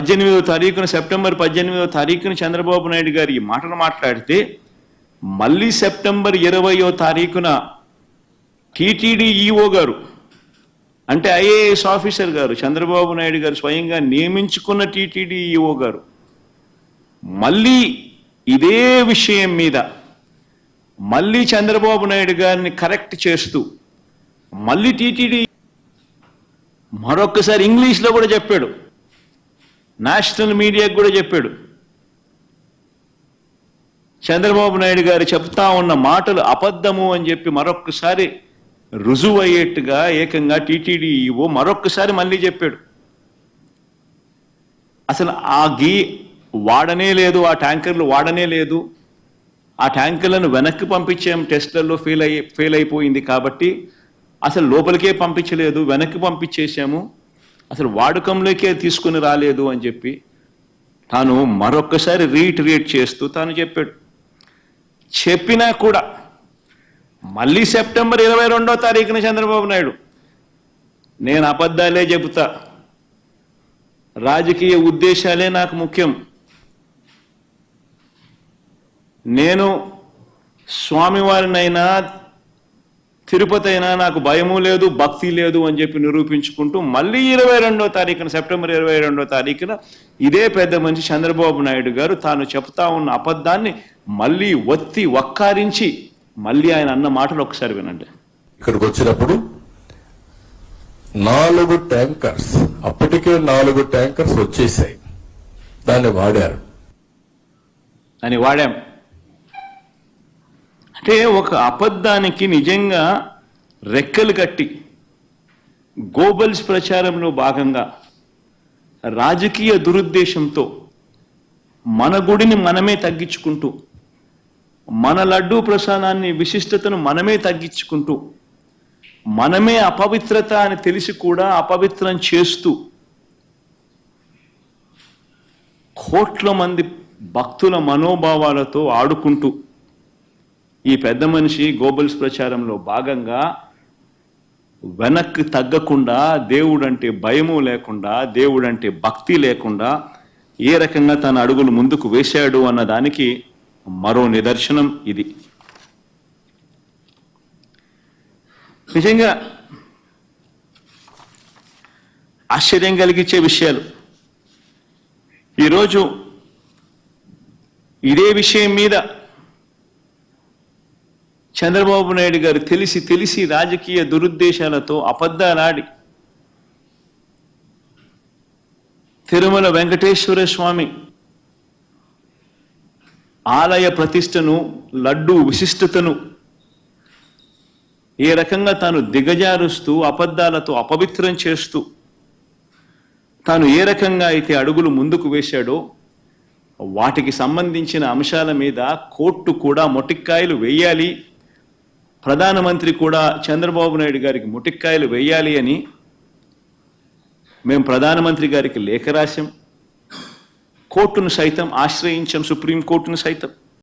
18వ తారీఖున సెప్టెంబర్ 18వ తారీఖున చంద్రబాబు నాయుడు గారు ఈ మాటలు మాట్లాడితే మళ్ళీ సెప్టెంబర్ 20వ తారీఖున టీటీడీ ఈఓ గారు అంటే ఐఏఎస్ ఆఫీసర్ గారు చంద్రబాబు నాయుడు గారు స్వయంగా నియమించుకున్న టీటీడీ ఈఓ గారు మళ్ళీ ఇదే విషయం మీద మళ్ళీ చంద్రబాబు నాయుడు గారిని కరెక్ట్ చేస్తూ మళ్ళీ టీటీడీ మరొక్కసారి ఇంగ్లీష్లో కూడా చెప్పాడు, నేషనల్ మీడియాకు కూడా చెప్పాడు. చంద్రబాబు నాయుడు గారు చెప్తా ఉన్న మాటలు అబద్ధము అని చెప్పి మరొక్కసారి రుజువు అయ్యేట్టుగా ఏకంగా టీటీడీ ఈవో మరొక్కసారి మళ్ళీ చెప్పాడు. అసలు ఆ వాడనే లేదు, ఆ ట్యాంకర్లు వాడనే లేదు, ఆ ట్యాంకర్లను వెనక్కి పంపించాం, టెస్ట్లలో ఫెయిల్ అయిపోయింది కాబట్టి అసలు లోపలికే పంపించలేదు, వెనక్కి పంపించేసాము, అసలు వాడకంలోకే తీసుకుని రాలేదు అని చెప్పి తాను మరొక్కసారి రీఇటరేట్ చేస్తూ తాను చెప్పాడు. చెప్పినా కూడా మళ్ళీ సెప్టెంబర్ 22వ తారీఖున చంద్రబాబు నాయుడు నేను అబద్ధాలే చెబుతా, రాజకీయ ఉద్దేశాలే నాకు ముఖ్యం, నేను స్వామివారినైనా తిరుపతి అయినా నాకు భయము లేదు, భక్తి లేదు అని చెప్పి నిరూపించుకుంటూ మళ్ళీ 22వ తారీఖున సెప్టెంబర్ 22వ తారీఖున ఇదే పెద్ద మనిషి చంద్రబాబు నాయుడు గారు తాను చెప్తా ఉన్న అబద్ధాన్ని మళ్ళీ వక్కారించి మళ్ళీ ఆయన అన్న మాటలు ఒకసారి వినండి. ఇక్కడికి వచ్చినప్పుడు 4 ట్యాంకర్స్, అప్పటికే 4 ట్యాంకర్స్ వచ్చేసాయి, దాన్ని వాడారు అని వాడాం. అంటే ఒక అబద్ధానికి నిజంగా రెక్కలు కట్టి గోబల్స్ ప్రచారంలో భాగంగా రాజకీయ దురుద్దేశంతో మన గుడిని మనమే తగ్గించుకుంటూ, మన లడ్డూ ప్రసాదాన్ని విశిష్టతను మనమే తగ్గించుకుంటూ, మనమే అపవిత్రత అని తెలిసి కూడా అపవిత్రం చేస్తూ కోట్ల మంది భక్తుల మనోభావాలతో ఆడుకుంటూ ఈ పెద్ద మనిషి గోబల్స్ ప్రచారంలో భాగంగా వెనక్కి తగ్గకుండా, దేవుడంటే భయము లేకుండా, దేవుడంటే భక్తి లేకుండా ఏ రకంగా తన అడుగులు ముందుకు వేశాడు అన్నదానికి మరో నిదర్శనం ఇది. నిజంగా ఆశ్చర్యం కలిగించే విషయాలు. ఈరోజు ఇదే విషయం మీద చంద్రబాబు నాయుడు గారు తెలిసి రాజకీయ దురుద్దేశాలతో అబద్ధాలాడి తిరుమల వెంకటేశ్వర స్వామి ఆలయ ప్రతిష్టను, లడ్డూ విశిష్టతను ఏ రకంగా తాను దిగజారుస్తూ అబద్ధాలతో అపవిత్రం చేస్తూ తాను ఏ రకంగా అయితే అడుగులు ముందుకు వేశాడో వాటికి సంబంధించిన అంశాల మీద కోర్టు కూడా మొటిక్కాయలు వేయాలి, ప్రధానమంత్రి కూడా చంద్రబాబు నాయుడు గారికి మొటిక్కాయలు వేయాలి అని మేము ప్రధానమంత్రి గారికి లేఖ రాశాం, కోర్టును సైతం ఆశ్రయించాం, సుప్రీంకోర్టును సైతం.